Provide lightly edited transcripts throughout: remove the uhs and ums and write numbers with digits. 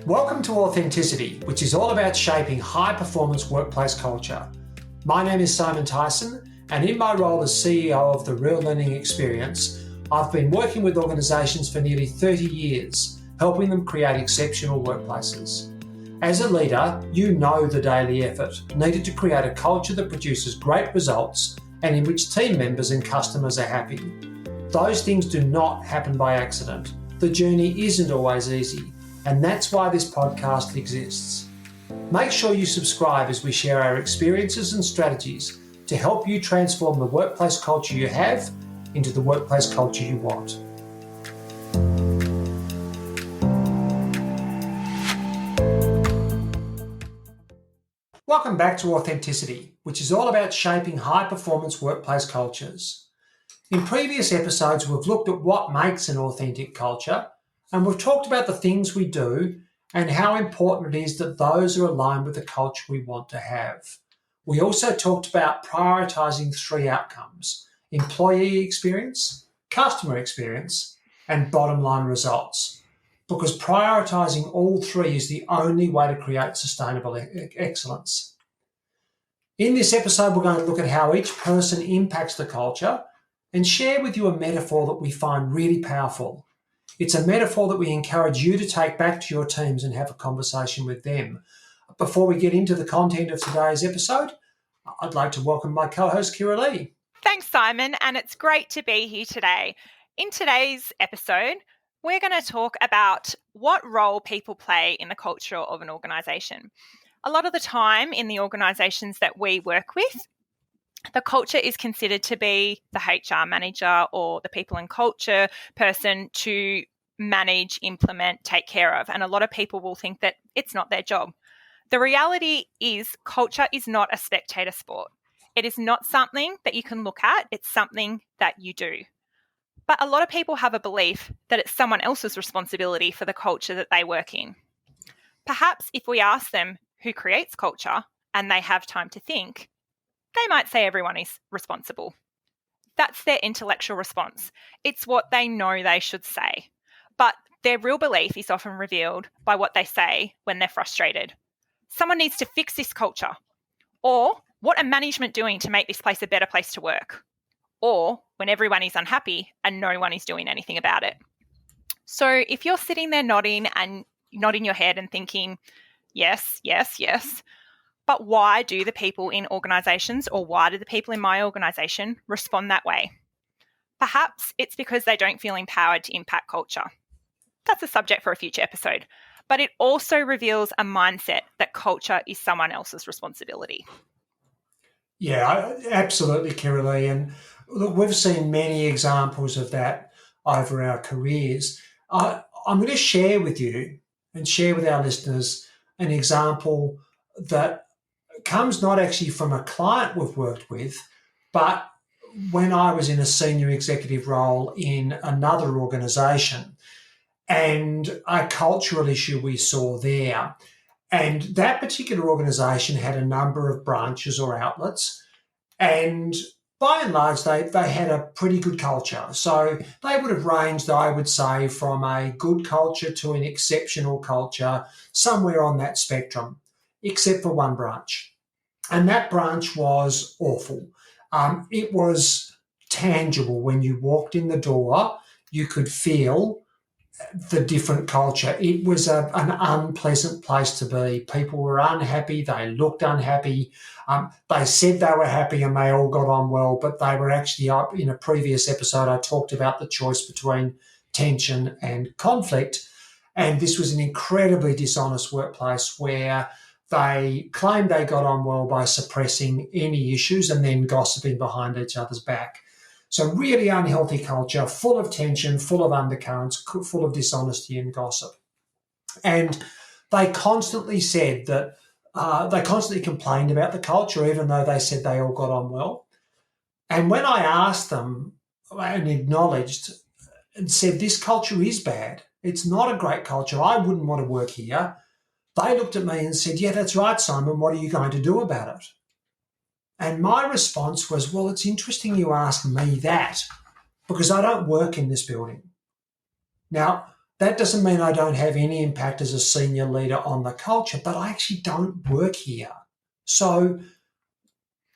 Welcome to Authenticity, which is all about shaping high-performance workplace culture. My name is Simon Tyson, and in my role as CEO of the Real Learning Experience, I've been working with organisations for nearly 30 years, helping them create exceptional workplaces. As a leader, you know the daily effort needed to create a culture that produces great results and in which team members and customers are happy. Those things do not happen by accident. The journey isn't always easy. And that's why this podcast exists. Make sure you subscribe as we share our experiences and strategies to help you transform the workplace culture you have into the workplace culture you want. Welcome back to Authenticity, which is all about shaping high-performance workplace cultures. In previous episodes, we've looked at what makes an authentic culture, and we've talked about the things we do and how important it is that those are aligned with the culture we want to have. We also talked about prioritising three outcomes: employee experience, customer experience, and bottom line results. Because prioritising all three is the only way to create sustainable excellence. In this episode, we're going to look at how each person impacts the culture and share with you a metaphor that we find really powerful. It's a metaphor that we encourage you to take back to your teams and have a conversation with them. Before we get into the content of today's episode, I'd like to welcome my co-host, Kira Lee. Thanks, Simon, and it's great to be here today. In today's episode, we're going to talk about what role people play in the culture of an organisation. A lot of the time in the organisations that we work with, the culture is considered to be the HR manager or the people and culture person to manage, implement, take care of. And a lot of people will think that it's not their job. The reality is culture is not a spectator sport. It is not something that you can look at. It's something that you do. But a lot of people have a belief that it's someone else's responsibility for the culture that they work in. Perhaps if we ask them who creates culture and they have time to think, they might say everyone is responsible. That's their intellectual response. It's what they know they should say. But their real belief is often revealed by what they say when they're frustrated. Someone needs to fix this culture. Or, what are management doing to make this place a better place to work? Or, when everyone is unhappy and no one is doing anything about it. So if you're sitting there nodding your head and thinking, yes, yes, yes, but why do the people in organisations, or why do the people in my organisation respond that way? Perhaps it's because they don't feel empowered to impact culture. That's a subject for a future episode. But it also reveals a mindset that culture is someone else's responsibility. Yeah, absolutely, Kira Lee. And look, we've seen many examples of that over our careers. I'm going to share with you and share with our listeners an example that comes not actually from a client we've worked with, but when I was in a senior executive role in another organisation, and a cultural issue we saw there. And that particular organisation had a number of branches or outlets, and by and large, they had a pretty good culture. So they would have ranged, I would say, from a good culture to an exceptional culture, somewhere on that spectrum, except for one branch. And that branch was awful. It was tangible. When you walked in the door, you could feel the different culture. It was an unpleasant place to be. People were unhappy. They looked unhappy. They said they were happy and they all got on well, but they were actually up. In a previous episode, I talked about the choice between tension and conflict. And this was an incredibly dishonest workplace where they claimed they got on well by suppressing any issues and then gossiping behind each other's back. So really unhealthy culture, full of tension, full of undercurrents, full of dishonesty and gossip. And they constantly said that, they constantly complained about the culture, even though they said they all got on well. And when I asked them and acknowledged and said, this culture is bad, it's not a great culture, I wouldn't want to work here, they looked at me and said, yeah, that's right, Simon, what are you going to do about it? And my response was, well, it's interesting you ask me that because I don't work in this building. Now, That doesn't mean I don't have any impact as a senior leader on the culture, but I actually don't work here. So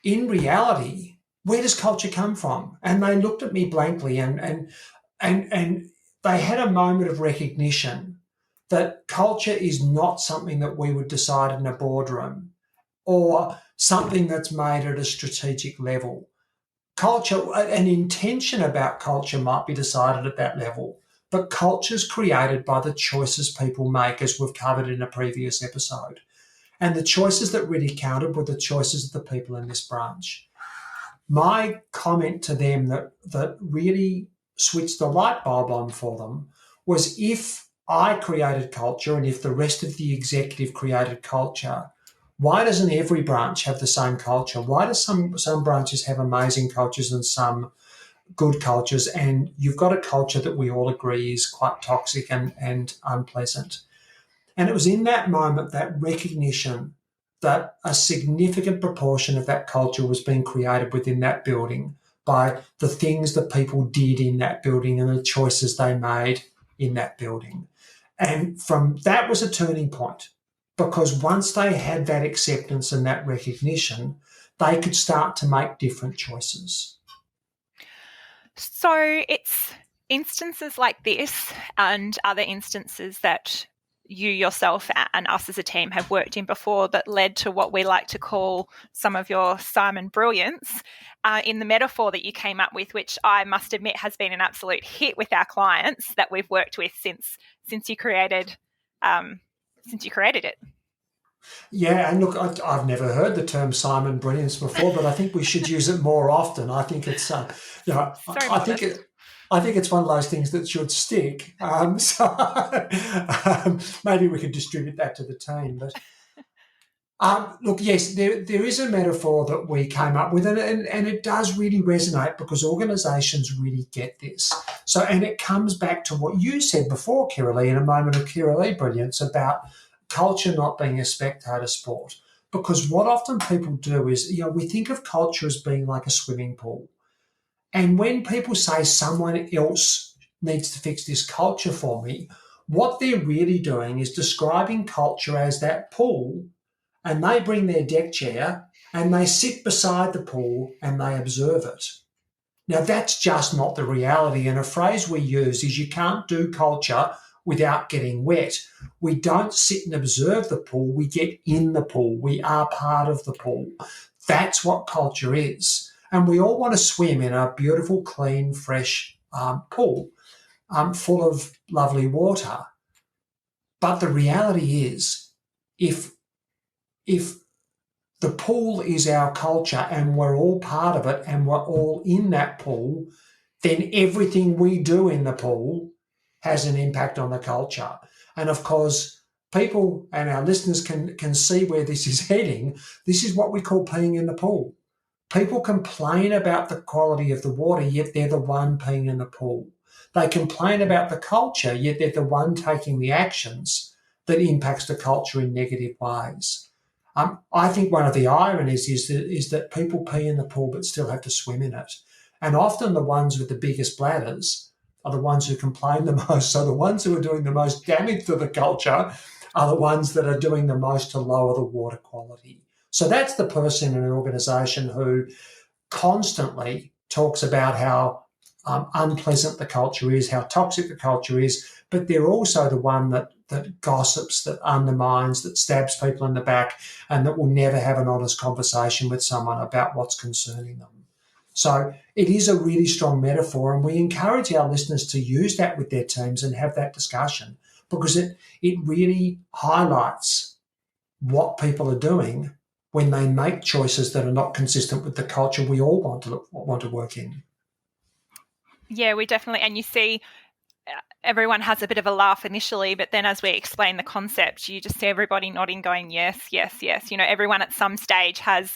in reality, where does culture come from? And they looked at me blankly, and they had a moment of recognition that culture is not something that we would decide in a boardroom or something that's made at a strategic level. Culture, an intention about culture might be decided at that level, but culture is created by the choices people make, as we've covered in a previous episode. And the choices that really counted were the choices of the people in this branch. My comment to them that really switched the light bulb on for them was, if I created culture and if the rest of the executive created culture, why doesn't every branch have the same culture? Why do some branches have amazing cultures and some good cultures, and you've got a culture that we all agree is quite toxic and unpleasant? And it was in that moment, that recognition, that a significant proportion of that culture was being created within that building by the things that people did in that building and the choices they made in that building. And from that was a turning point, because once they had that acceptance and that recognition, they could start to make different choices. So it's instances like this and other instances that you yourself and us as a team have worked in before that led to what we like to call some of your Simon brilliance in the metaphor that you came up with, which I must admit has been an absolute hit with our clients that we've worked with since you created it. Yeah, and look, I've never heard the term Simon Brilliance before, but I think we should use it more often. I think it's, So I think modest. I think it's one of those things that should stick. Maybe we could distribute that to the team. But look, yes, there is a metaphor that we came up with, and it does really resonate because organisations really get this. So, and it comes back to what you said before, Kiralee, in a moment of Kiralee brilliance about culture not being a spectator sport. Because what often people do is, we think of culture as being like a swimming pool. And when people say someone else needs to fix this culture for me, what they're really doing is describing culture as that pool, and they bring their deck chair and they sit beside the pool and they observe it. Now, that's just not the reality. And a phrase we use is, you can't do culture without getting wet. We don't sit and observe the pool, we get in the pool. We are part of the pool. That's what culture is. And we all want to swim in a beautiful, clean, fresh pool full of lovely water. But the reality is, if if the pool is our culture and we're all part of it and we're all in that pool, then everything we do in the pool has an impact on the culture. And of course, people and our listeners can see where this is heading. This is what we call peeing in the pool. People complain about the quality of the water, yet they're the one peeing in the pool. They complain about the culture, yet they're the one taking the actions that impacts the culture in negative ways. I think one of the ironies is that people pee in the pool but still have to swim in it. And often the ones with the biggest bladders are the ones who complain the most. So the ones who are doing the most damage to the culture are the ones that are doing the most to lower the water quality. So that's the person in an organisation who constantly talks about how unpleasant the culture is, how toxic the culture is, but they're also the one that gossips, that undermines, that stabs people in the back, and that will never have an honest conversation with someone about what's concerning them. So it is a really strong metaphor, and we encourage our listeners to use that with their teams and have that discussion, because it really highlights what people are doing when they make choices that are not consistent with the culture we all want to work in. Yeah, we definitely, and you see everyone has a bit of a laugh initially, but then as we explain the concept, you just see everybody nodding, going, yes, yes, yes. Everyone at some stage has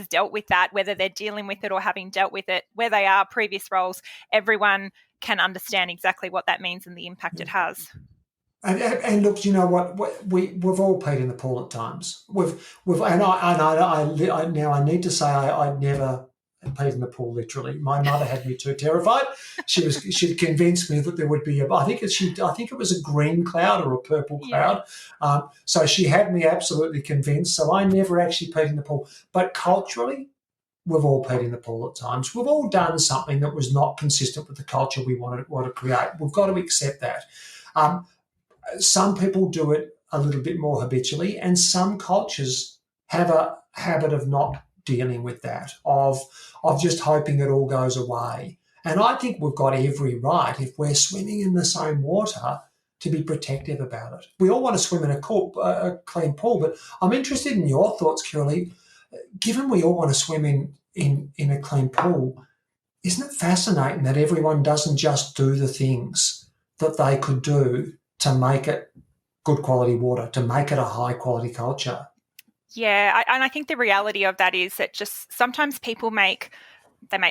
dealt with that, whether they're dealing with it or having dealt with it, where they are, previous roles, everyone can understand exactly what that means and the impact it has. And look, you know what? We've all peed in the pool at times. We've and I now I need to say I never peed in the pool, literally. My mother had me too terrified. She'd convinced me that there would be I think it was a green cloud or a purple Yeah. cloud. So she had me absolutely convinced. So I never actually peed in the pool. But culturally, we've all peed in the pool at times. We've all done something that was not consistent with the culture we want to create. We've got to accept that. Um, some people do it a little bit more habitually, and some cultures have a habit of not dealing with that, of just hoping it all goes away. And I think we've got every right, if we're swimming in the same water, to be protective about it. We all want to swim in a clean pool, but I'm interested in your thoughts, Kirli. Given we all want to swim in a clean pool, isn't it fascinating that everyone doesn't just do the things that they could do to make it good quality water, to make it a high quality culture? Yeah, and I think the reality of that is that just sometimes people make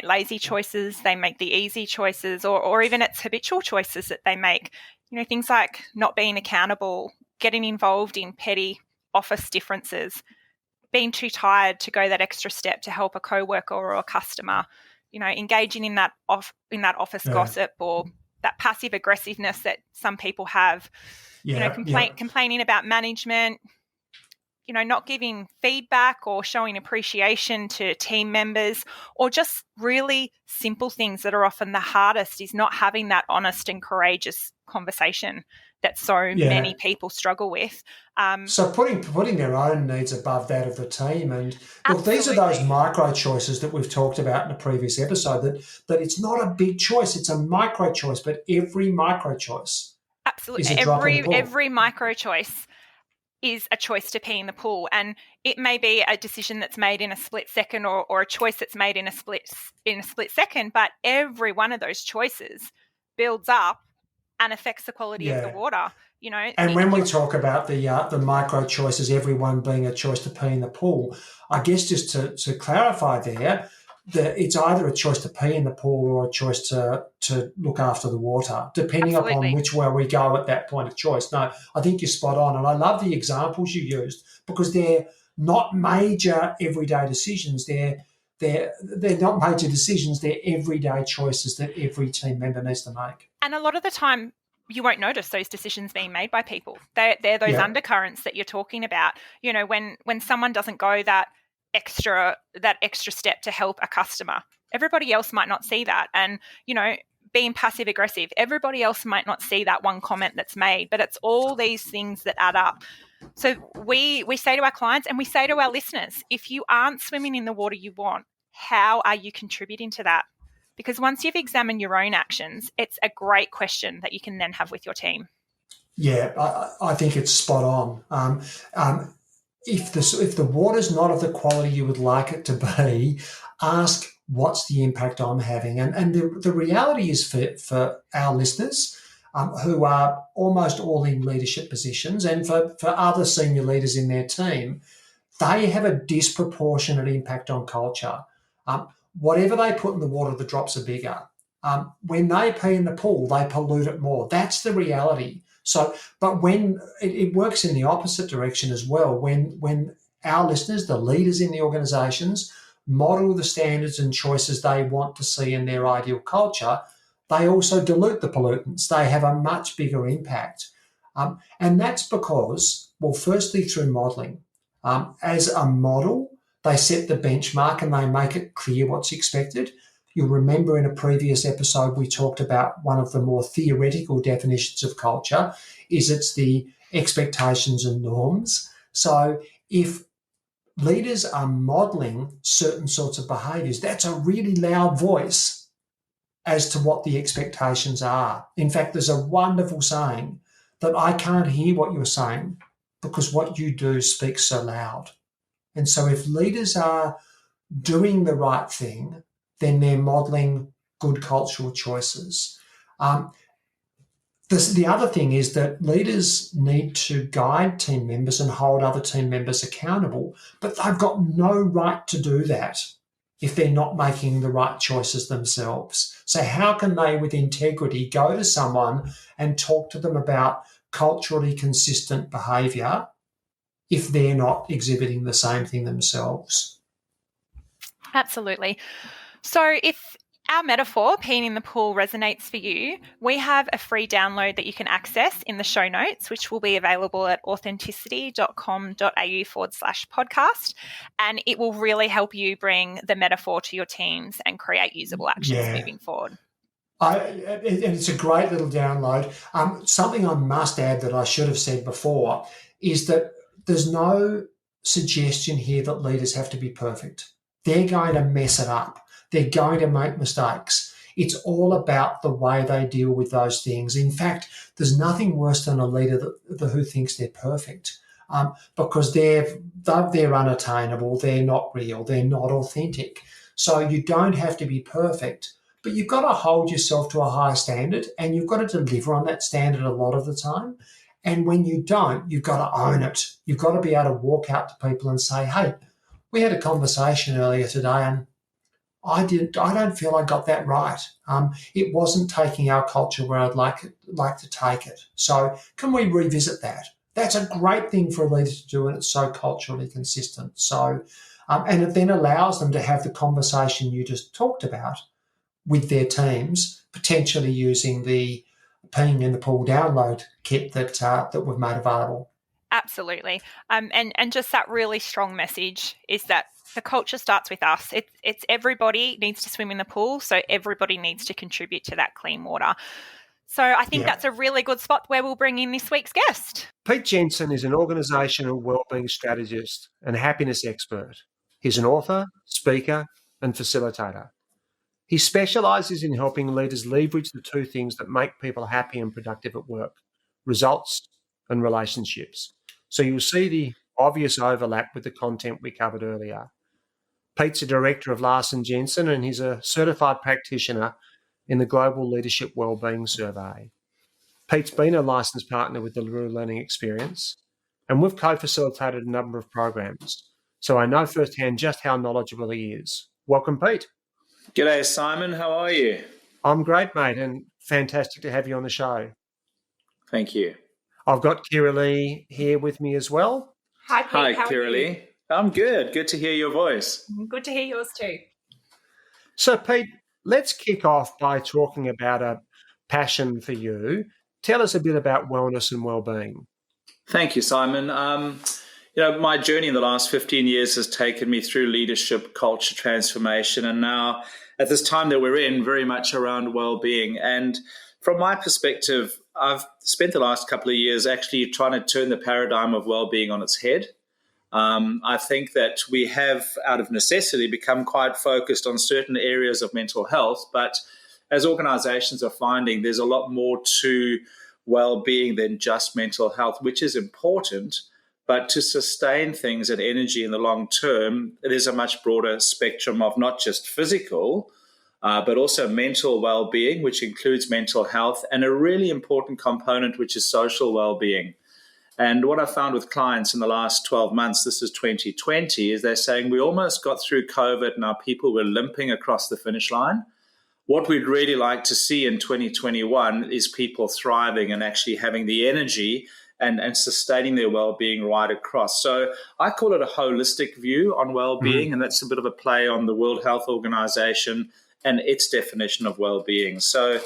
lazy choices, they make the easy choices, or even it's habitual choices that they make. Things like not being accountable, getting involved in petty office differences, being too tired to go that extra step to help a coworker or a customer, engaging in that office Yeah, gossip or that passive aggressiveness that some people have, yeah. complaining about management, not giving feedback or showing appreciation to team members, or just really simple things that are often the hardest is not having that honest and courageous conversation that so Yeah. many people struggle with. So putting their own needs above that of the team, and look, these are those Absolutely. micro choices that we've talked about in a previous episode. That it's not a big choice; it's a micro choice, but every micro choice Absolutely. is a drop in the pool. Every micro choice is a choice to pee in the pool, and it may be a decision that's made in a split second, or a choice that's made in a split second, but every one of those choices builds up and affects the quality of the Yeah. water. And when If we you talk about the micro choices, everyone being a choice to pee in the pool, I guess just to clarify there, that it's either a choice to pee in the pool or a choice to look after the water, depending upon Absolutely. which way we go at that point of choice. No, I think you're spot on, and I love the examples you used because they're not major everyday decisions. They're not major decisions. They're everyday choices that every team member needs to make. And a lot of the time, you won't notice those decisions being made by people. They're those Yeah, undercurrents that you're talking about. When someone doesn't go that extra step to help a customer, everybody else might not see that. And being passive aggressive, everybody else might not see that one comment that's made. But it's all these things that add up. So we say to our clients and we say to our listeners, if you aren't swimming in the water you want, how are you contributing to that? Because once you've examined your own actions, it's a great question that you can then have with your team. yeah, I think it's spot on. If the water's not of the quality you would like it to be, ask what's the impact I'm having. And the reality is for our listeners who are almost all in leadership positions, and for other senior leaders in their team, they have a disproportionate impact on culture. Um, Whatever they put in the water, the drops are bigger. When they pee in the pool, they pollute it more. That's the reality. So, but when it works in the opposite direction as well, when our listeners, the leaders in the organisations, model the standards and choices they want to see in their ideal culture, they also dilute the pollutants. They have a much bigger impact. And that's because, well, firstly, through modelling. As a model, they set the benchmark and they make it clear what's expected. You'll remember in a previous episode, we talked about one of the more theoretical definitions of culture is it's the expectations and norms. So if leaders are modeling certain sorts of behaviours, that's a really loud voice as to what the expectations are. In fact, there's a wonderful saying that I can't hear what you're saying because what you do speaks so loud. And so if leaders are doing the right thing, then they're modelling good cultural choices. Um, the other thing is that leaders need to guide team members and hold other team members accountable, but they've got no right to do that if they're not making the right choices themselves. So, how can they, with integrity, go to someone and talk to them about culturally consistent behaviour if they're not exhibiting the same thing themselves? Absolutely. So if our metaphor, peeing in the pool, resonates for you, we have a free download that you can access in the show notes, which will be available at authenticity.com.au/podcast. And it will really help you bring the metaphor to your teams and create usable actions Yeah. moving forward. And it's a great little download. Something I must add that I should have said before is that there's no suggestion here that leaders have to be perfect. They're going to mess it up. They're going to make mistakes. It's all about the way they deal with those things. In fact, there's nothing worse than a leader who thinks they're perfect, because they're unattainable, they're not real, they're not authentic. So you don't have to be perfect, but you've got to hold yourself to a higher standard, and you've got to deliver on that standard a lot of the time. And when you don't, you've got to own it. You've got to be able to walk out to people and say, hey, we had a conversation earlier today and I don't feel I got that right. It wasn't taking our culture where I'd like to take it. So can we revisit that? That's a great thing for a leader to do, and it's so culturally consistent. So, and it then allows them to have the conversation you just talked about with their teams, potentially using the peeing in the pool download kit that we've made available. Absolutely. And just that really strong message is that the culture starts with us. It's everybody needs to swim in the pool, so everybody needs to contribute to that clean water. So I think that's a really good spot where we'll bring in this week's guest. Pete Jensen is an organisational wellbeing strategist and happiness expert. He's an author, speaker, and facilitator. He specialises in helping leaders leverage the two things that make people happy and productive at work: results and relationships. So you'll see the obvious overlap with the content we covered earlier. Pete's a director of Larsen, Jensen, and he's a certified practitioner in the Global Leadership Wellbeing Survey. Pete's been a licensed partner with the LaRue Learning Experience, and we've co-facilitated a number of programs. So I know firsthand just how knowledgeable he is. Welcome, Pete. G'day, Simon. How are you? I'm great, mate, and fantastic to have you on the show. Thank you. I've got Kira Lee here with me as well. Hi, Pete. Hi, Kira Lee. I'm good. Good to hear your voice. Good to hear yours too. So, Pete, let's kick off by talking about a passion for you. Tell us a bit about wellness and wellbeing. Thank you, Simon. My journey in the last 15 years has taken me through leadership, culture transformation, and now at this time that we're in, very much around well-being. And from my perspective, I've spent the last couple of years actually trying to turn the paradigm of well-being on its head. I think that we have, out of necessity, become quite focused on certain areas of mental health, but as organizations are finding, there's a lot more to well-being than just mental health, which is important. But to sustain things and energy in the long term, it is a much broader spectrum of not just physical, but also mental well-being, which includes mental health, and a really important component, which is social well-being. And what I found with clients in the last 12 months, this is 2020, is they're saying we almost got through COVID and our people were limping across the finish line. What we'd really like to see in 2021 is people thriving and actually having the energy and sustaining their well-being right across. So I call it a holistic view on well-being, and that's a bit of a play on the World Health Organization and its definition of well-being. So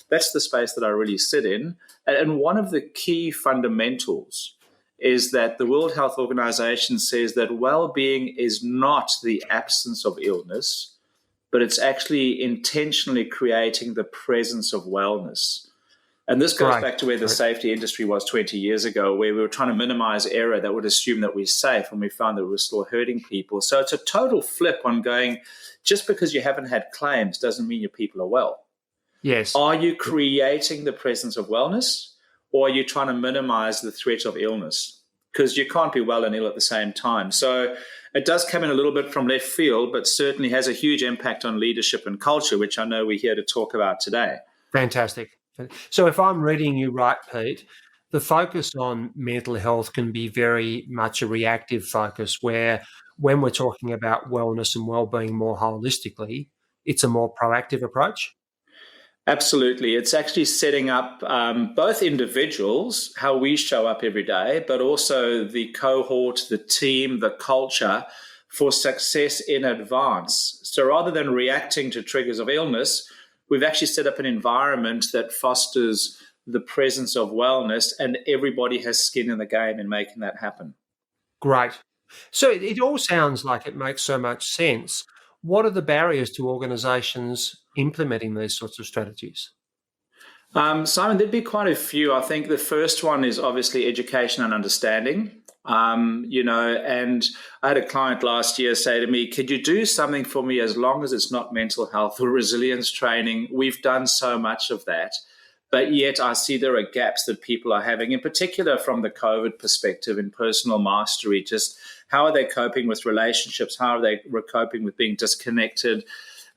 that's the space that I really sit in. And one of the key fundamentals is that the World Health Organization says that well-being is not the absence of illness, but it's actually intentionally creating the presence of wellness. And this goes back to where the safety industry was 20 years ago, where we were trying to minimize error that would assume that we're safe, and we found that we were still hurting people. So it's a total flip on going, just because you haven't had claims doesn't mean your people are well. Yes. Are you creating the presence of wellness, or are you trying to minimize the threat of illness? Because you can't be well and ill at the same time. So it does come in a little bit from left field, but certainly has a huge impact on leadership and culture, which I know we're here to talk about today. Fantastic. So if I'm reading you right, Pete, the focus on mental health can be very much a reactive focus, where when we're talking about wellness and wellbeing more holistically, it's a more proactive approach. Absolutely. It's actually setting up both individuals, how we show up every day, but also the cohort, the team, the culture for success in advance. So rather than reacting to triggers of illness, we've actually set up an environment that fosters the presence of wellness, and everybody has skin in the game in making that happen. Great. So it all sounds like it makes so much sense. What are the barriers to organisations implementing these sorts of strategies? Simon, there'd be quite a few. I think the first one is obviously education and understanding. And I had a client last year say to me, could you do something for me as long as it's not mental health or resilience training? We've done so much of that. But yet I see there are gaps that people are having, in particular from the COVID perspective in personal mastery. Just how are they coping with relationships? How are they coping with being disconnected?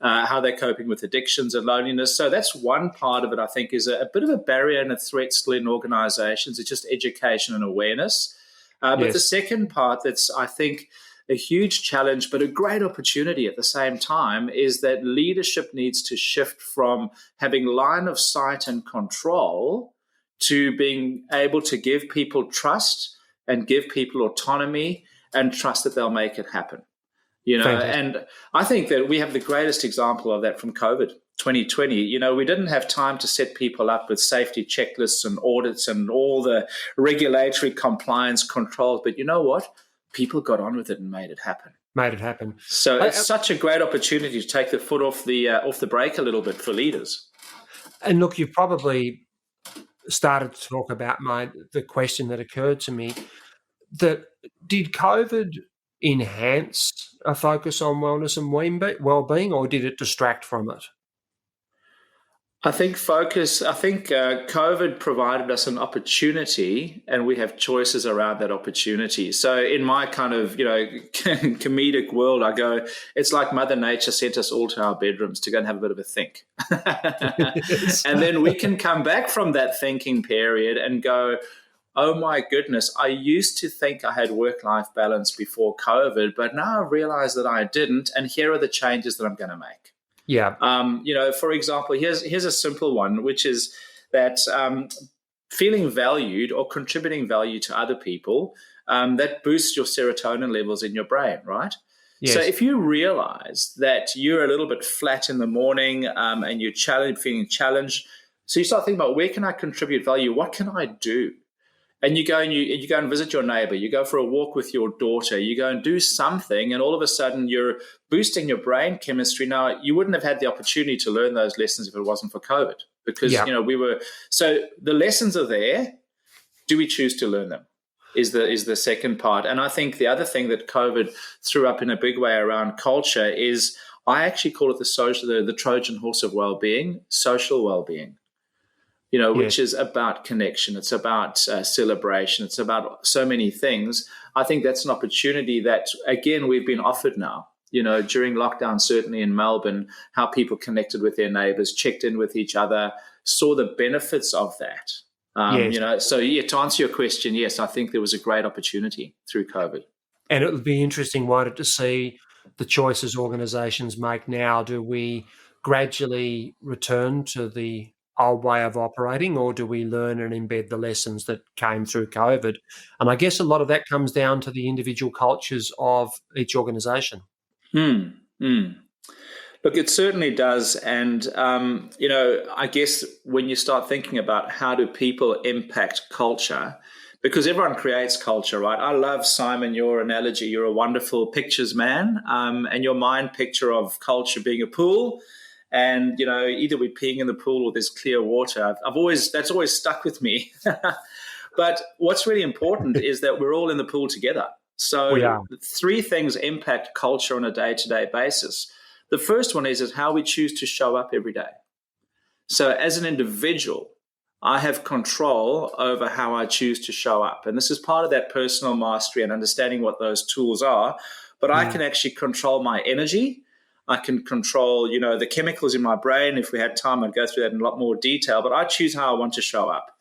How they're coping with addictions and loneliness. So that's one part of it, I think, is a bit of a barrier and a threat still in organizations. It's just education and awareness. But the second part that's, I think, a huge challenge, but a great opportunity at the same time, is that leadership needs to shift from having line of sight and control to being able to give people trust and give people autonomy and trust that they'll make it happen. Fantastic. And I think that we have the greatest example of that from COVID 2020. We didn't have time to set people up with safety checklists and audits and all the regulatory compliance controls. But you know what? People got on with it and made it happen. So it's such a great opportunity to take the foot off the brake a little bit for leaders. And look, you've probably started to talk about the question that occurred to me, that did COVID enhance a focus on wellness and well-being, or did it distract from it? I think COVID provided us an opportunity, and we have choices around that opportunity. So in my kind of, comedic world, I go, it's like Mother Nature sent us all to our bedrooms to go and have a bit of a think. And then we can come back from that thinking period and go, oh my goodness, I used to think I had work-life balance before COVID, but now I realize that I didn't, and here are the changes that I'm going to make. Yeah. For example, here's a simple one, which is that feeling valued or contributing value to other people, that boosts your serotonin levels in your brain, right? Yes. So if you realize that you're a little bit flat in the morning and you're feeling challenged, so you start thinking about, where can I contribute value? What can I do? And you go and visit your neighbor, you go for a walk with your daughter, you go and do something, and all of a sudden you're boosting your brain chemistry. Now, you wouldn't have had the opportunity to learn those lessons if it wasn't for COVID, because so the lessons are there. Do we choose to learn them? Is the second part. And I think the other thing that COVID threw up in a big way around culture is, I actually call it the Trojan horse of well-being, social well-being. Which is about connection. It's about celebration. It's about so many things. I think that's an opportunity that, again, we've been offered now. During lockdown, certainly in Melbourne, how people connected with their neighbours, checked in with each other, saw the benefits of that. So to answer your question, yes, I think there was a great opportunity through COVID. And it would be interesting, won't it, to see the choices organisations make now. Do we gradually return to the old way of operating, or do we learn and embed the lessons that came through COVID? And I guess a lot of that comes down to the individual cultures of each organisation. Look, it certainly does. And, I guess when you start thinking about how do people impact culture, because everyone creates culture, right? I love, Simon, your analogy. You're a wonderful pictures man, and your mind picture of culture being a pool. And, either we're peeing in the pool or there's clear water. That's always stuck with me. But what's really important is that we're all in the pool together. So three things impact culture on a day-to-day basis. The first one is how we choose to show up every day. So as an individual, I have control over how I choose to show up. And this is part of that personal mastery and understanding what those tools are. But I can actually control my energy. I can control, the chemicals in my brain. If we had time, I'd go through that in a lot more detail, but I choose how I want to show up.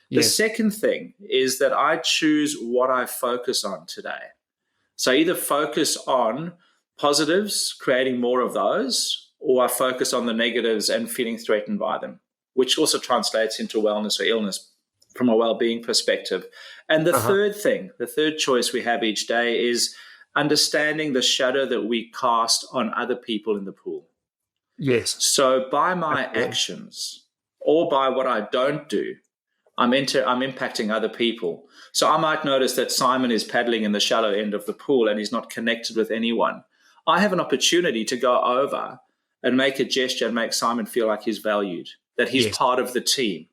Yes. The second thing is that I choose what I focus on today. So I either focus on positives, creating more of those, or I focus on the negatives and feeling threatened by them, which also translates into wellness or illness from a well-being perspective. And the third thing, the third choice we have each day is understanding the shadow that we cast on other people in the pool. Yes. So by my actions or by what I don't do, I'm impacting other people. So I might notice that Simon is paddling in the shallow end of the pool and he's not connected with anyone. I have an opportunity to go over and make a gesture and make Simon feel like he's valued, that he's part of the team.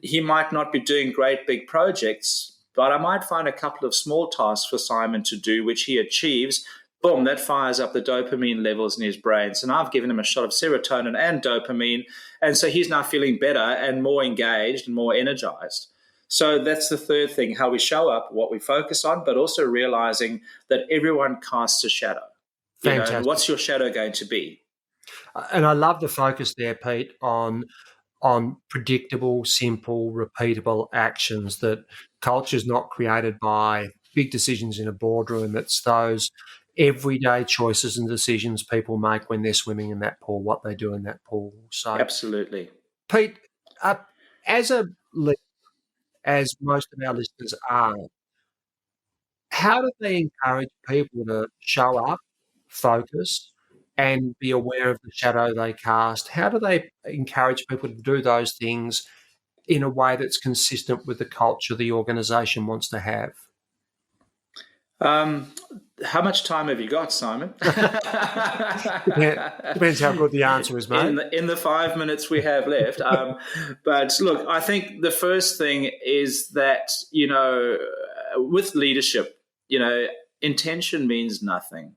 He might not be doing great big projects, but I might find a couple of small tasks for Simon to do, which he achieves. Boom, that fires up the dopamine levels in his brain. So now I've given him a shot of serotonin and dopamine. And so he's now feeling better and more engaged and more energized. So that's the third thing, how we show up, what we focus on, but also realizing that everyone casts a shadow. Fantastic. What's your shadow going to be? And I love the focus there, Pete, on predictable, simple, repeatable actions, that culture is not created by big decisions in a boardroom. It's those everyday choices and decisions people make when they're swimming in that pool, what they do in that pool. So, absolutely. Pete, as a leader, as most of our listeners are, how do they encourage people to show up, focus, and be aware of the shadow they cast? How do they encourage people to do those things in a way that's consistent with the culture the organisation wants to have? How much time have you got, Simon? Depends how good the answer is, mate. In the 5 minutes we have left. But look, I think the first thing is that, with leadership, intention means nothing.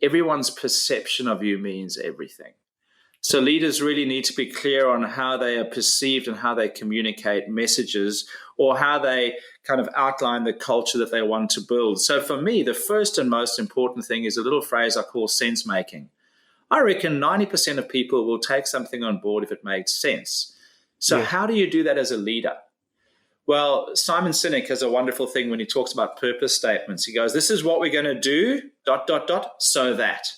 Everyone's perception of you means everything. So leaders really need to be clear on how they are perceived and how they communicate messages, or how they kind of outline the culture that they want to build. So for me, the first and most important thing is a little phrase I call sense making. I reckon 90% of people will take something on board if it makes sense. So how do you do that as a leader? Well, Simon Sinek has a wonderful thing when he talks about purpose statements. He goes, this is what we're going to do, ... so that.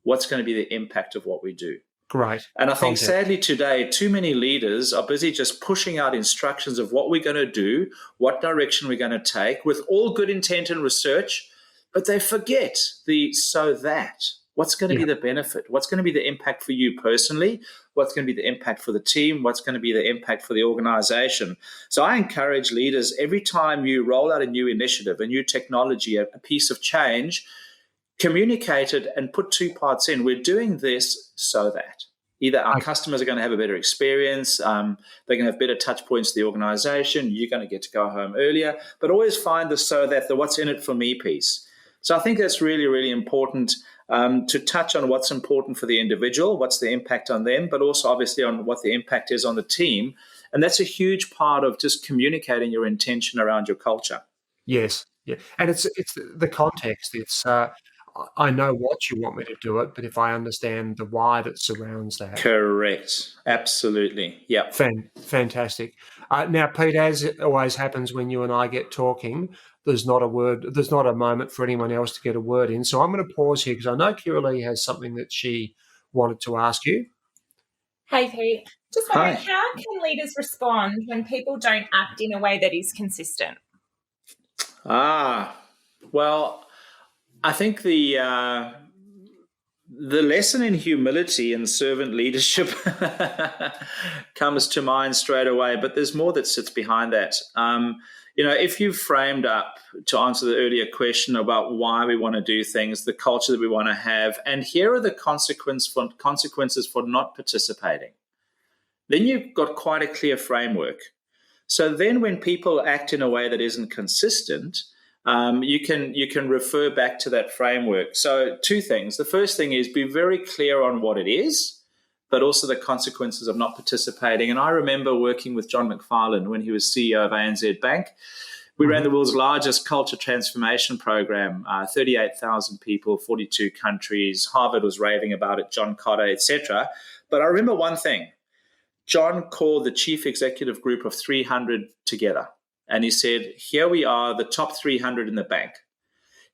What's going to be the impact of what we do? Great. And I think sadly today, too many leaders are busy just pushing out instructions of what we're going to do, what direction we're going to take, with all good intent and research, but they forget the so that. What's going to be the benefit? What's going to be the impact for you personally? What's going to be the impact for the team? What's going to be the impact for the organization? So I encourage leaders, every time you roll out a new initiative, a new technology, a piece of change, communicate it and put two parts in. We're doing this so that either our customers are going to have a better experience, they're going to have better touch points to the organization, you're going to get to go home earlier, but always find the so that, the what's in it for me piece. So I think that's really, really important to touch on what's important for the individual, what's the impact on them, but also obviously on what the impact is on the team. And that's a huge part of just communicating your intention around your culture. Yes. Yeah. And it's the context. It's I know what you want me to do it, but if I understand the why that surrounds that. Correct. Absolutely. Yeah. Fantastic. Now, Pete, as it always happens when you and I get talking, there's not a moment for anyone else to get a word in. So I'm going to pause here because I know Kira-Lee has something that she wanted to ask you. Hey, Pete. Just wondering, how can leaders respond when people don't act in a way that is consistent? Well, I think the lesson in humility and servant leadership comes to mind straight away, but there's more that sits behind that. If you've framed up, to answer the earlier question about why we want to do things, the culture that we want to have, and here are the consequences for not participating, then you've got quite a clear framework. So then when people act in a way that isn't consistent, you can refer back to that framework. So two things. The first thing is be very clear on what it is, but also the consequences of not participating. And I remember working with John McFarlane when he was CEO of ANZ Bank. We ran the world's largest culture transformation program, 38,000 people, 42 countries. Harvard was raving about it, John Cotter, etc. But I remember one thing. John called the chief executive group of 300 together. And he said, here we are, the top 300 in the bank.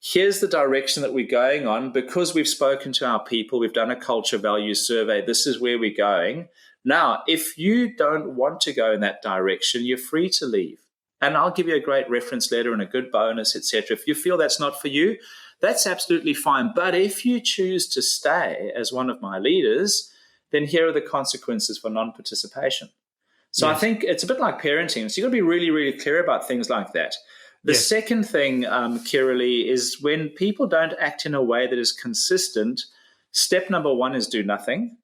Here's the direction that we're going on. Because we've spoken to our people, we've done a culture value survey. This is where we're going. Now, if you don't want to go in that direction, you're free to leave. And I'll give you a great reference letter and a good bonus, etc. If you feel that's not for you, that's absolutely fine. But if you choose to stay as one of my leaders, then here are the consequences for non-participation. So yes. I think it's a bit like parenting. So you've got to be really, really clear about things like that. The yes. second thing, Kiralee, is when people don't act in a way that is consistent, step number one is do nothing.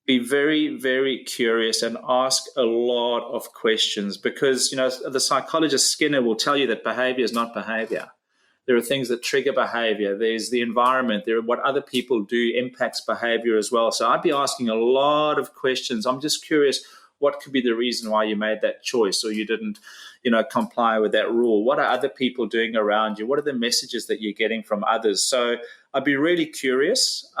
Be very, very curious and ask a lot of questions because, the psychologist Skinner will tell you that behavior is not behavior. There are things that trigger behavior. There's the environment. There are what other people do impacts behavior as well. So I'd be asking a lot of questions. I'm just curious, what could be the reason why you made that choice or you didn't, comply with that rule? What are other people doing around you? What are the messages that you're getting from others? So I'd be really curious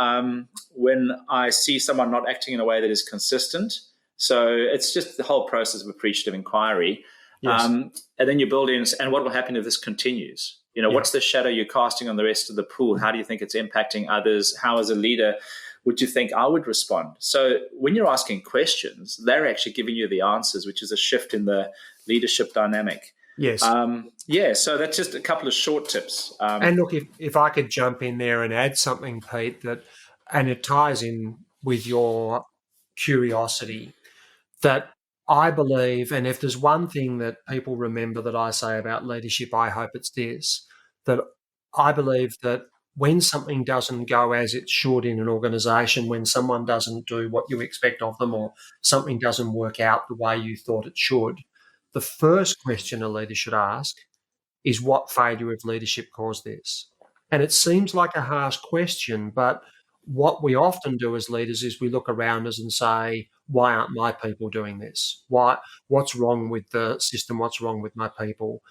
when I see someone not acting in a way that is consistent. So it's just the whole process of appreciative inquiry. Yes. And then you build in, and what will happen if this continues? What's the shadow you're casting on the rest of the pool? How do you think it's impacting others? How, as a leader, would you think I would respond? So when you're asking questions, they're actually giving you the answers, which is a shift in the leadership dynamic. Yes. So that's just a couple of short tips. And look, if I could jump in there and add something, Pete, and it ties in with your curiosity, that I believe, and if there's one thing that people remember that I say about leadership, I hope it's this, that I believe that when something doesn't go as it should in an organisation, when someone doesn't do what you expect of them or something doesn't work out the way you thought it should, the first question a leader should ask is what failure of leadership caused this? And it seems like a harsh question, but what we often do as leaders is we look around us and say, why aren't my people doing this? What's wrong with the system? What's wrong with my people?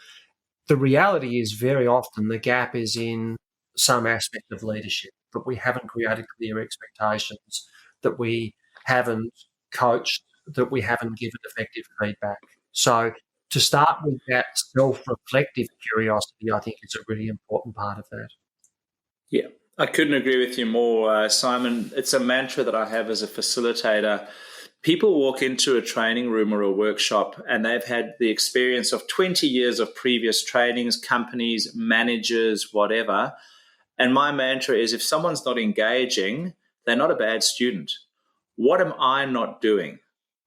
The reality is very often the gap is in some aspect of leadership, that we haven't created clear expectations, that we haven't coached, that we haven't given effective feedback. So to start with that self-reflective curiosity, I think is a really important part of that. Yeah, I couldn't agree with you more, Simon. It's a mantra that I have as a facilitator. People walk into a training room or a workshop and they've had the experience of 20 years of previous trainings, companies, managers, whatever. And my mantra is if someone's not engaging, they're not a bad student. What am I not doing?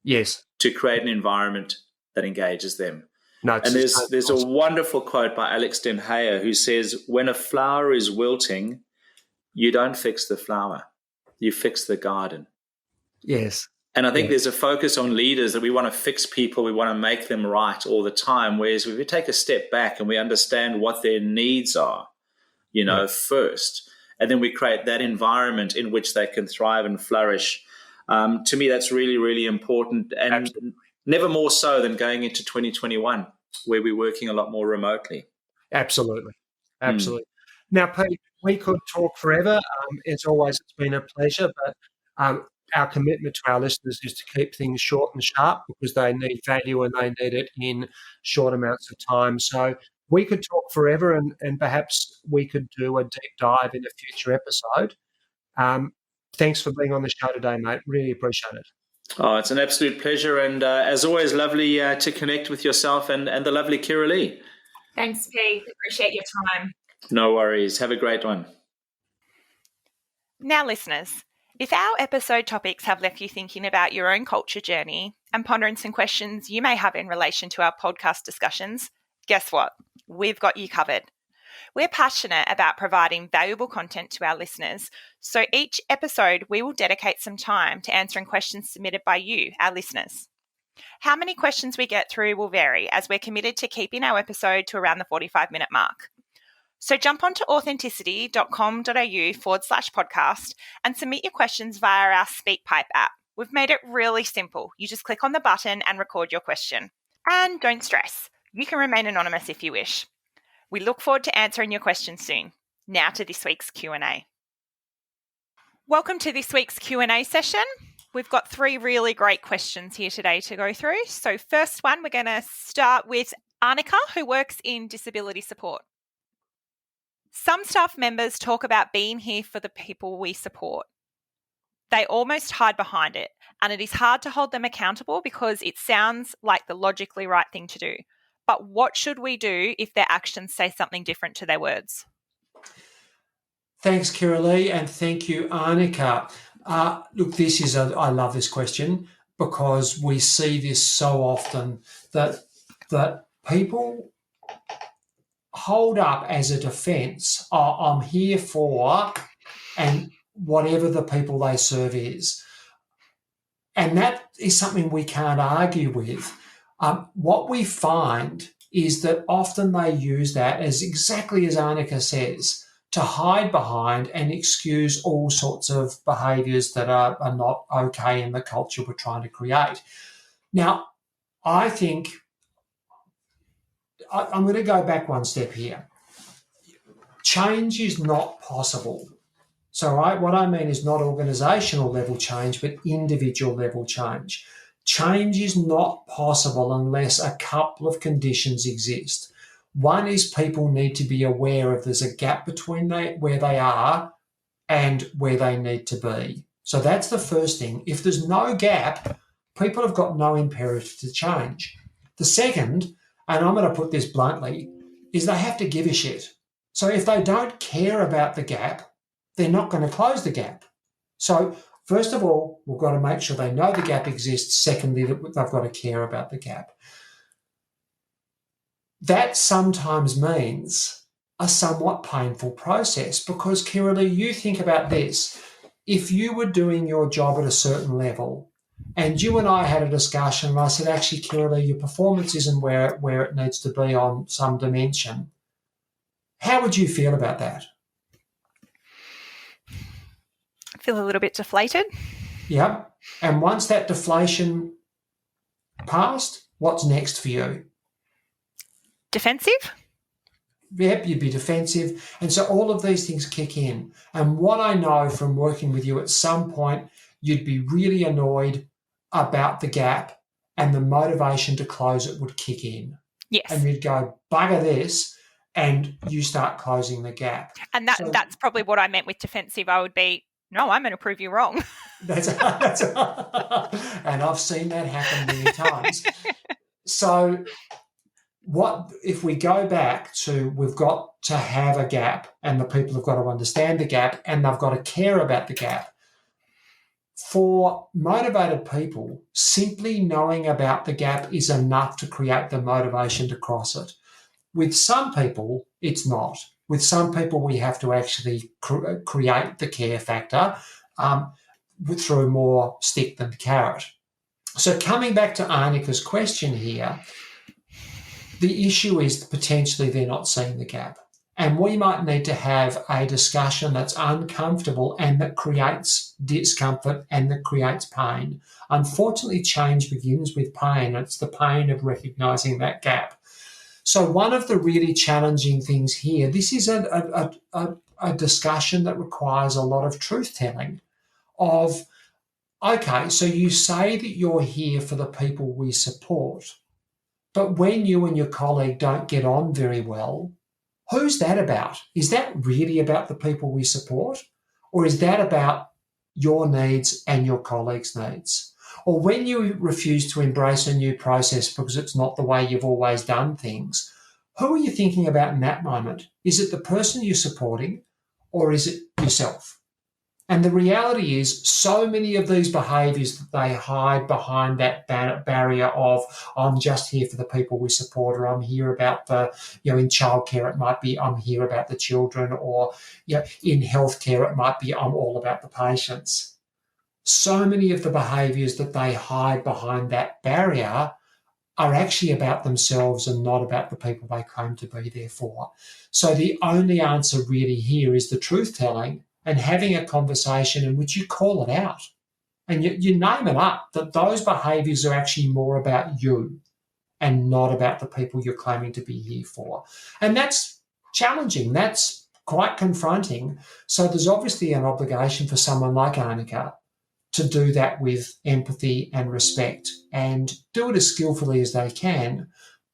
Yes. To create an environment that engages them. No, and there's a wonderful quote by Alex Den Heyer who says, when a flower is wilting, you don't fix the flower, you fix the garden. Yes. And I think there's a focus on leaders that we want to fix people, we want to make them right all the time, whereas if we take a step back and we understand what their needs are, first, and then we create that environment in which they can thrive and flourish. To me, that's really, really important. And absolutely. Never more so than going into 2021, where we're working a lot more remotely. Absolutely. Now, Pete, we could talk forever. As always, it's been a pleasure, but our commitment to our listeners is to keep things short and sharp because they need value and they need it in short amounts of time. So we could talk forever and perhaps we could do a deep dive in a future episode. Thanks for being on the show today, mate. Really appreciate it. Oh, it's an absolute pleasure. And as always, lovely to connect with yourself and the lovely Kiralee. Thanks, Pete. Appreciate your time. No worries. Have a great one. Now, listeners, if our episode topics have left you thinking about your own culture journey and pondering some questions you may have in relation to our podcast discussions, guess what? We've got you covered. We're passionate about providing valuable content to our listeners, so each episode we will dedicate some time to answering questions submitted by you, our listeners. How many questions we get through will vary as we're committed to keeping our episode to around the 45-minute mark. So jump onto authenticity.com.au/podcast and submit your questions via our SpeakPipe app. We've made it really simple. You just click on the button and record your question. And don't stress, you can remain anonymous if you wish. We look forward to answering your questions soon. Now to this week's Q&A. Welcome to this week's Q&A session. We've got 3 really great questions here today to go through. So first one, we're going to start with Annika, who works in disability support. Some staff members talk about being here for the people we support. They almost hide behind it, and it is hard to hold them accountable because it sounds like the logically right thing to do. but what should we do if their actions say something different to their words? Thanks, Kiralee, and thank you, Arnika. Look, I love this question because we see this so often that people hold up as a defence, I'm here for, and whatever the people they serve is. And that is something we can't argue with. What we find is that often they use that as exactly as Arnika says, to hide behind and excuse all sorts of behaviours that are not okay in the culture we're trying to create. Now, I think I'm going to go back one step here. Change is not possible. So what I mean is not organisational level change, but individual level change. Change is not possible unless a couple of conditions exist. One is people need to be aware of there's a gap between where they are and where they need to be. So that's the first thing. If there's no gap, people have got no imperative to change. The second, and I'm going to put this bluntly, is they have to give a shit. So if they don't care about the gap, they're not going to close the gap. So first of all, we've got to make sure they know the gap exists. Secondly, that they've got to care about the gap. That sometimes means a somewhat painful process because, Kiralee, you think about this. If you were doing your job at a certain level and you and I had a discussion and I said, actually, Kiralee, your performance isn't where it needs to be on some dimension, how would you feel about that? I feel a little bit deflated. Yeah. And once that deflation passed, what's next for you? Defensive? Yep, you'd be defensive. And so all of these things kick in. And what I know from working with you, at some point, you'd be really annoyed about the gap and the motivation to close it would kick in. Yes. And you'd go, bugger this, and you start closing the gap. And that's probably what I meant with defensive. I would be, no, I'm going to prove you wrong. That's and I've seen that happen many times. So what if we go back to we've got to have a gap and the people have got to understand the gap and they've got to care about the gap. For motivated people, simply knowing about the gap is enough to create the motivation to cross it. With some people, it's not. With some people, we have to actually create the care factor through more stick than carrot. So coming back to Arnika's question here, the issue is potentially they're not seeing the gap. And we might need to have a discussion that's uncomfortable and that creates discomfort and that creates pain. Unfortunately, change begins with pain. It's the pain of recognising that gap. So one of the really challenging things here, this is a discussion that requires a lot of truth-telling of, okay, so you say that you're here for the people we support, but when you and your colleague don't get on very well, who's that about? Is that really about the people we support? Or is that about your needs and your colleagues' needs? Or when you refuse to embrace a new process because it's not the way you've always done things, who are you thinking about in that moment? Is it the person you're supporting or is it yourself? And the reality is so many of these behaviours that they hide behind that barrier of I'm just here for the people we support, or I'm here about the, in childcare it might be I'm here about the children, or in healthcare it might be I'm all about the patients. So many of the behaviours that they hide behind that barrier are actually about themselves and not about the people they claim to be there for. So the only answer really here is the truth-telling and having a conversation in which you call it out and you name it up, that those behaviours are actually more about you and not about the people you're claiming to be here for. And that's challenging. That's quite confronting. So there's obviously an obligation for someone like Arnika to do that with empathy and respect and do it as skillfully as they can,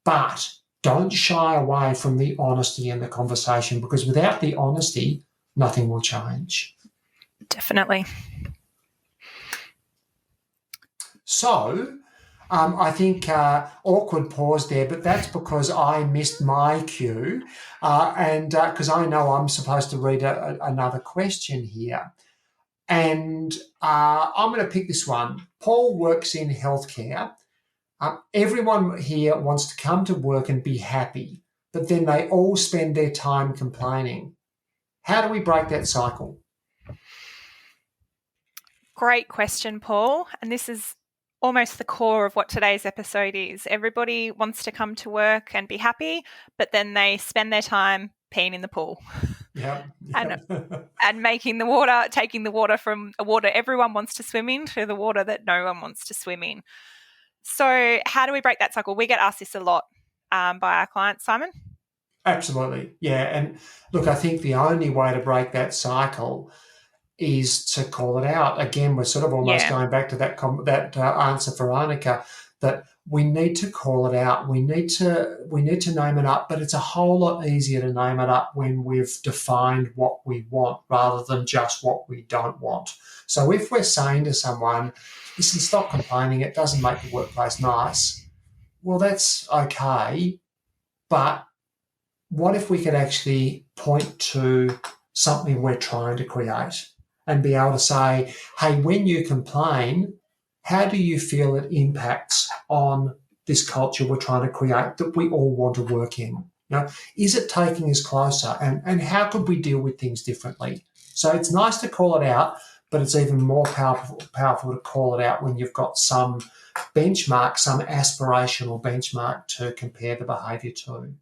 but don't shy away from the honesty in the conversation, because without the honesty, nothing will change. Definitely. So I think awkward pause there, but that's because I missed my cue, and because I know I'm supposed to read another question here. And I'm going to pick this one. Paul works in healthcare. Everyone here wants to come to work and be happy, but then they all spend their time complaining. How do we break that cycle? Great question, Paul. And this is almost the core of what today's episode is. Everybody wants to come to work and be happy, but then they spend their time peeing in the pool. Yeah. And making the water, taking the water from a water everyone wants to swim in to the water that no one wants to swim in. So how do we break that cycle? We get asked this a lot by our clients, Simon. Absolutely. Yeah. And look, I think the only way to break that cycle is to call it out. Again, we're sort of almost going back to that answer for Annika, that we need to call it out. We need to name it up, but it's a whole lot easier to name it up when we've defined what we want rather than just what we don't want. So if we're saying to someone, listen, stop complaining, it doesn't make the workplace nice, well, that's okay, but what if we could actually point to something we're trying to create and be able to say, hey, when you complain, how do you feel it impacts on this culture we're trying to create that we all want to work in? You know, is it taking us closer? And how could we deal with things differently? So it's nice to call it out, but it's even more powerful to call it out when you've got some benchmark, some aspirational benchmark to compare the behaviour to.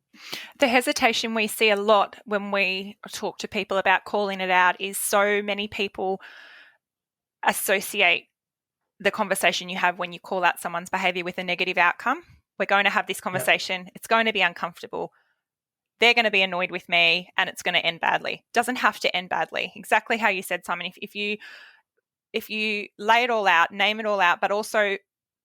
The hesitation we see a lot when we talk to people about calling it out is so many people associate the conversation you have when you call out someone's behaviour with a negative outcome. We're going to have this conversation. It's going to be uncomfortable. They're going to be annoyed with me and it's going to end badly. Doesn't have to end badly. Exactly how you said, Simon. If you lay it all out, name it all out, but also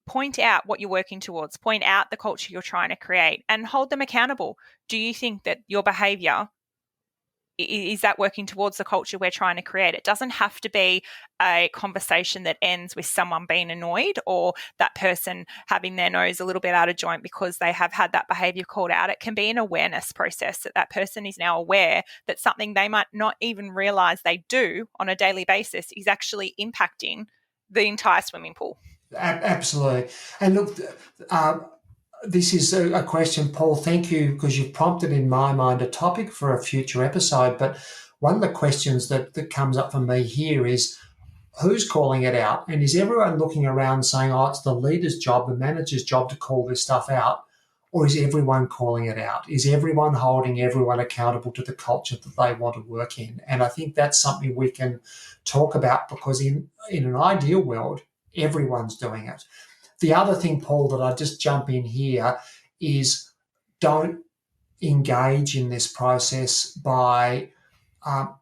point out what you're working towards, point out the culture you're trying to create and hold them accountable. Do you think that your behaviour is that working towards the culture we're trying to create? It doesn't have to be a conversation that ends with someone being annoyed or that person having their nose a little bit out of joint because they have had that behaviour called out. It can be an awareness process that person is now aware that something they might not even realise they do on a daily basis is actually impacting the entire swimming pool. Absolutely. And look, this is a question, Paul, thank you, because you've prompted in my mind a topic for a future episode. But one of the questions that comes up for me here is, who's calling it out? And is everyone looking around saying, oh, it's the leader's job, the manager's job to call this stuff out? Or is everyone calling it out? Is everyone holding everyone accountable to the culture that they want to work in? And I think that's something we can talk about, because in an ideal world, everyone's doing it. The other thing, Paul, that I just jump in here is don't engage in this process by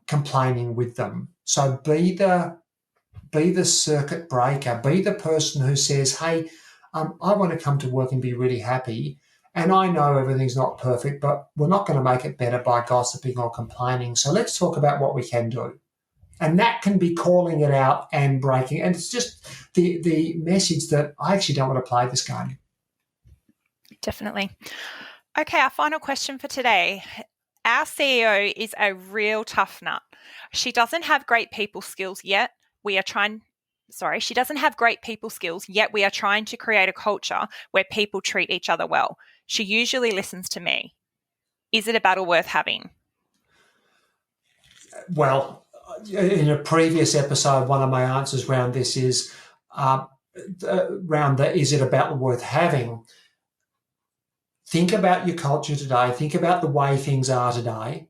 complaining with them. So be the circuit breaker, be the person who says, hey, I want to come to work and be really happy. And I know everything's not perfect, but we're not going to make it better by gossiping or complaining. So let's talk about what we can do. And that can be calling it out and breaking. And it's just the message that I actually don't want to play this game. Definitely. Okay, our final question for today. Our CEO is a real tough nut. She doesn't have great people skills yet. She doesn't have great people skills, yet we are trying to create a culture where people treat each other well. She usually listens to me. Is it a battle worth having? Well, in a previous episode, one of my answers around this is is it a battle worth having? Think about your culture today. Think about the way things are today.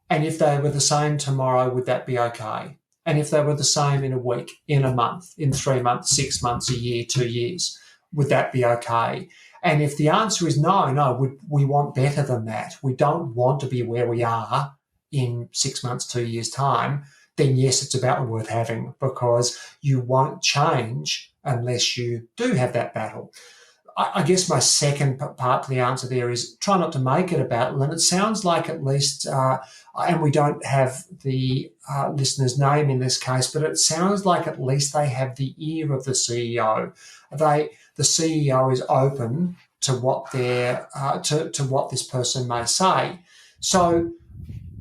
And if they were the same tomorrow, would that be okay? And if they were the same in a week, in a month, in 3 months, 6 months, a year, 2 years, would that be okay? And if the answer is no, we want better than that. We don't want to be where we are in 6 months, 2 years' time, then yes, it's a battle worth having, because you won't change unless you do have that battle. I guess my second part to the answer there is try not to make it a battle. And it sounds like, at least, and we don't have the listener's name in this case, but it sounds like at least they have the ear of the CEO. the CEO is open to what to what this person may say. So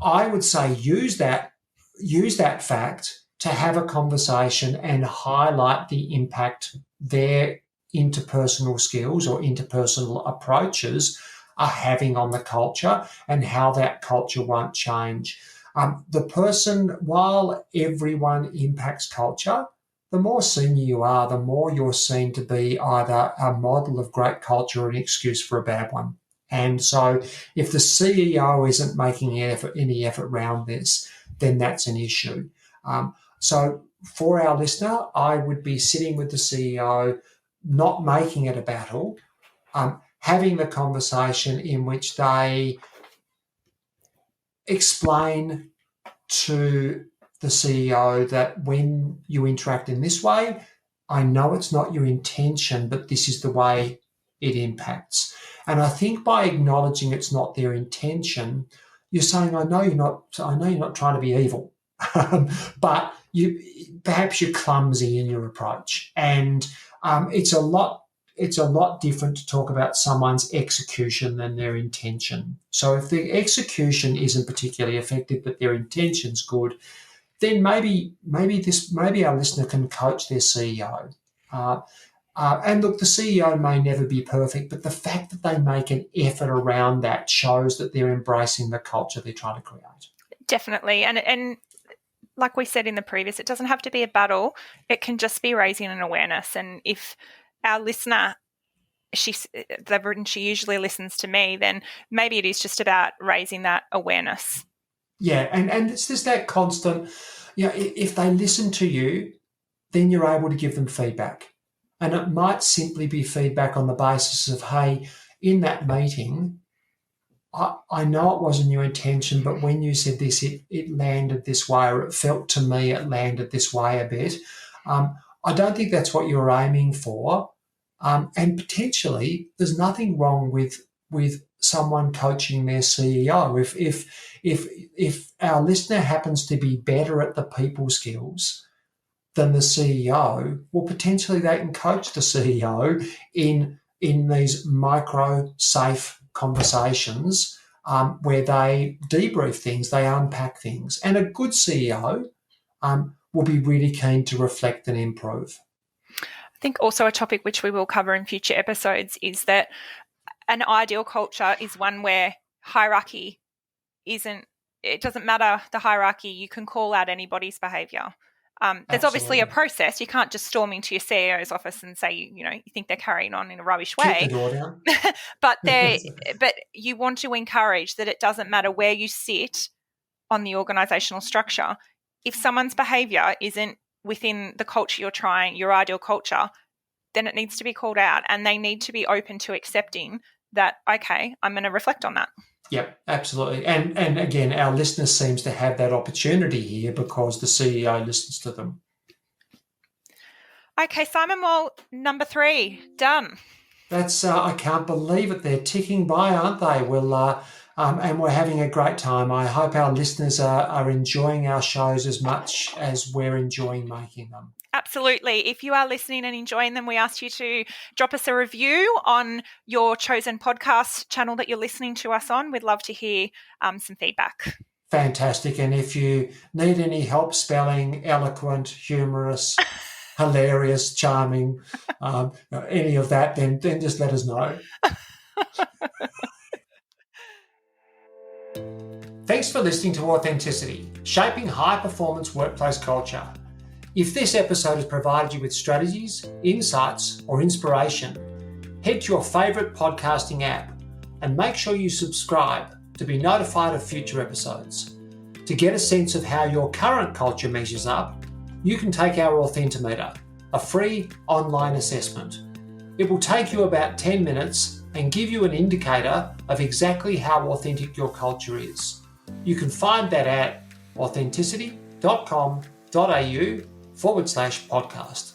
I would say use that fact to have a conversation and highlight the impact their interpersonal skills or interpersonal approaches are having on the culture and how that culture won't change. The person, while everyone impacts culture, the more senior you are, the more you're seen to be either a model of great culture or an excuse for a bad one. And so if the CEO isn't making any effort around this, then that's an issue. So for our listener, I would be sitting with the CEO, not making it a battle, having the conversation in which they explain to the CEO that when you interact in this way, I know it's not your intention, but this is the way it impacts. And I think by acknowledging it's not their intention, you're saying, I know you're not trying to be evil, but perhaps you're clumsy in your approach. And it's a lot different to talk about someone's execution than their intention. So if the execution isn't particularly effective, but their intention's good, then maybe our listener can coach their CEO. And look, the CEO may never be perfect, but the fact that they make an effort around that shows that they're embracing the culture they're trying to create. Definitely. And like we said in the previous, it doesn't have to be a battle. It can just be raising an awareness. And if our listener, she usually listens to me, then maybe it is just about raising that awareness. Yeah, and it's just that constant, if they listen to you, then you're able to give them feedback. And it might simply be feedback on the basis of, hey, in that meeting, I know it wasn't your intention, but when you said this, it landed this way, or it felt to me it landed this way a bit. I don't think that's what you're aiming for. And potentially there's nothing wrong with someone coaching their CEO. If our listener happens to be better at the people skills than the CEO, well, potentially they can coach the CEO in these micro safe conversations where they debrief things, they unpack things. And a good CEO will be really keen to reflect and improve. I think also a topic which we will cover in future episodes is that an ideal culture is one where hierarchy it doesn't matter the hierarchy, you can call out anybody's behaviour. There's obviously a process. You can't just storm into your CEO's office and say, you think they're carrying on in a rubbish way. Keep the door down. but you want to encourage that it doesn't matter where you sit on the organisational structure. If someone's behaviour isn't within the culture you're trying, your ideal culture, then it needs to be called out, and they need to be open to accepting that, okay, I'm going to reflect on that. Yep, absolutely. And again, our listener seems to have that opportunity here because the CEO listens to them. Okay, Simon, well, number 3, done. That's I can't believe it. They're ticking by, aren't they? And we're having a great time. I hope our listeners are enjoying our shows as much as we're enjoying making them. Absolutely. If you are listening and enjoying them, we ask you to drop us a review on your chosen podcast channel that you're listening to us on. We'd love to hear some feedback. Fantastic. And if you need any help spelling eloquent, humorous, hilarious, charming, any of that, then just let us know. Thanks for listening to Authenticity, Shaping High-Performance Workplace Culture. If this episode has provided you with strategies, insights, or inspiration, head to your favourite podcasting app and make sure you subscribe to be notified of future episodes. To get a sense of how your current culture measures up, you can take our Authentimeter, a free online assessment. It will take you about 10 minutes and give you an indicator of exactly how authentic your culture is. You can find that at authenticity.com.au/podcast.